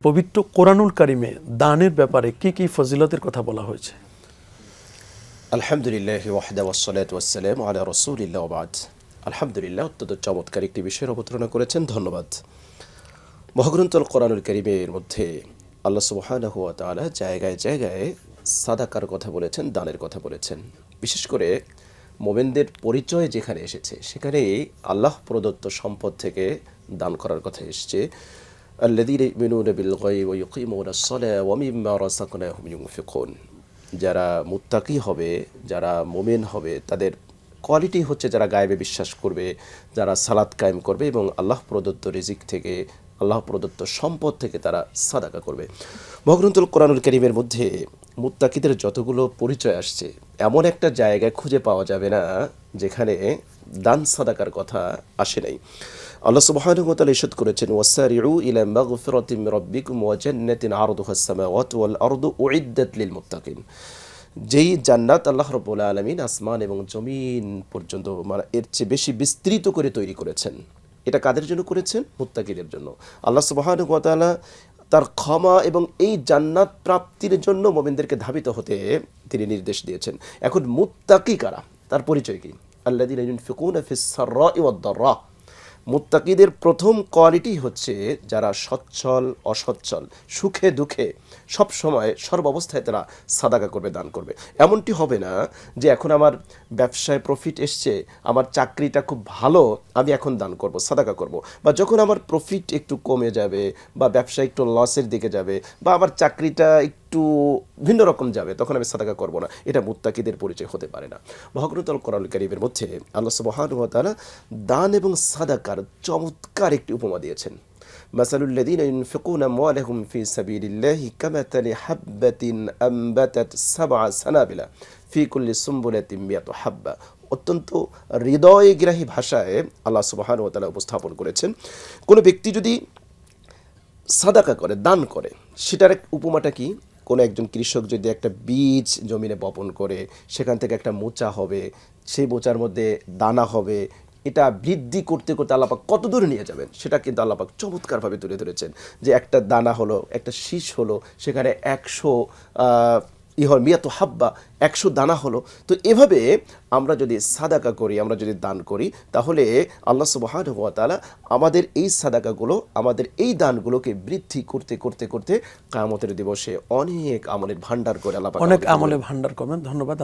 পবিত্র কোরআনুল কারিমে দানের ব্যাপারে কি কি ফজিলতের কথা বলা হয়েছে? আলহামদুলিল্লাহ ওয়াহদা ওয়াসসালাতু ওয়াসসালামু আলা রাসূলিল্লাহ ওয়া বাদ। আলহামদুলিল্লাহ, অত্যন্ত চমৎকার একটি বিষয়ের অবতারণা করেছেন, ধন্যবাদ। মহাগ্রন্থ আল কোরআনুল কারিমের মধ্যে আল্লাহ সুবহানাহু ওয়া তাআলা জায়গায় জায়গায় সাদাকার কথা বলেছেন, দানের কথা বলেছেন। বিশেষ করে মোমেনদের পরিচয় যেখানে এসেছে সেখানে আল্লাহ প্রদত্ত সম্পদ থেকে দান করার কথা এসেছে। আল্লাযীনা ইউমিনুনা বিল গায়বি ওয়া ইউকিমুনাস সালাতা ওয়া মিম্মা রাযাকনাহুম ইউনফিকুন। যারা মুত্তাকি হবে, যারা মোমেন হবে, তাদের কোয়ালিটি হচ্ছে যারা গায়েবে বিশ্বাস করবে, যারা সালাত কায়েম করবে এবং আল্লাহ প্রদত্ত রিজিক থেকে, আল্লাহ প্রদত্ত সম্পদ থেকে তারা সাদাকা করবে। মহাগ্রন্থুল কোরআনুল কারীমের মধ্যে মুত্তাকিদের যতগুলো পরিচয় আসছে, এমন একটা জায়গায় খুঁজে পাওয়া যাবে না যেখানে দান সাদাকার কথা আসে নাই। আল্লাহ সুবহানাহু ওয়া তাআলা ইরশাদ করেছেন, ওয়াসারিউ ইলা মাগফিরাতিম মির রাব্বিকুম ওয়া জান্নাতিন আরদুহাস সামাওয়াতু ওয়াল আরদু উইদ্দাত লিল মুত্তাকিন। যেই জান্নাত আল্লাহ রাব্বুল আলামিন আসমান এবং জমিন পর্যন্ত এর চেয়ে বেশি বিস্তৃত করে তৈরি করেছেন, এটা কাদের জন্য করেছেন? মুত্তাকিদের জন্য। আল্লাহ সুবহানাহু ওয়া তাআলা তার ক্ষমা এবং এই জান্নাত প্রাপ্তির জন্য মুমিনদেরকে ধাবিত হতে তিনি নির্দেশ দিয়েছেন। এখন মুত্তাকি কারা, তার পরিচয় কি? আল্লাযীনা ইউনফিকুনা ফিস সাররাই ওয়াদ দাররা। মুত্তাকিদের প্রথম কোয়ালিটি হচ্ছে যারা সচ্ছল অসচ্ছল, সুখে দুঃখে সব সময় সর্বাবস্থায় তারা সাদাকা করবে, দান করবে। এমনটি হবে না যে এখন আমার ব্যবসায় প্রফিট এসছে, আমার চাকরিটা খুব ভালো, আমি এখন দান করব, সাদাকা করব। বা যখন আমার প্রফিট একটু কমে যাবে বা ব্যবসা একটু লসের দিকে যাবে বা আমার চাকরিটা একটু ভিন্ন রকম যাবে, তখন আমি সাদাকা করব না। এটা মুত্তাকিদের পরিচয় হতে পারে না। মহাগ্রন্থ আল কোরআনুল কারীমের মধ্যে আল্লাহ সুবহানাহু ওয়া তাআলা দান এবং সাদাকার চমৎকার একটি উপমা দিয়েছেন। মাসালুল লাযীনা ইউনফিকুনা আমওয়ালাহুম ফি সাবিলিল্লাহি কামাতালি হাববাতিন আনবাতাত সাবআ সানাবিলা ফি কুল্লি সুমবুলাতিন মিয়াতু হাব্বা। অত্যন্ত হৃদয়গ্রাহী ভাষায় আল্লাহ সুবহানাহু ওয়া তাআলা উপস্থাপন করেছেন, কোনো ব্যক্তি যদি সাদাকা করে, দান করে, সেটার উপমাটা কি? কোনো একজন কৃষক যদি একটা বীজ জমিনে বপন করে, সেখান থেকে একটা মোচা হবে, সেই মোচার মধ্যে দানা হবে, এটা বৃদ্ধি করতে করতে আল্লাপাক কত দূরে নিয়ে যাবেন সেটা কিন্তু আল্লাপাক চমৎকারভাবে তুলে ধরেছেন। যে একটা দানা হলো, একটা শীষ হলো, সেখানে 100 মিয়াতু হাব্বা, 100 দানা হলো। তো এভাবে আমরা যদি সাদাকা করি, আমরা যদি দান করি, তাহলে আল্লাহ সুবহানাহু ওয়া তাআলা আমাদের এই সাদাকাগুলো, আমাদের এই দানগুলোকে বৃদ্ধি করতে করতে করতে কিয়ামতের দিবসে অনেক আমলের ভান্ডার করে আল্লাহ পাক অনেক আমলের ভান্ডার করবেন। ধন্যবাদ।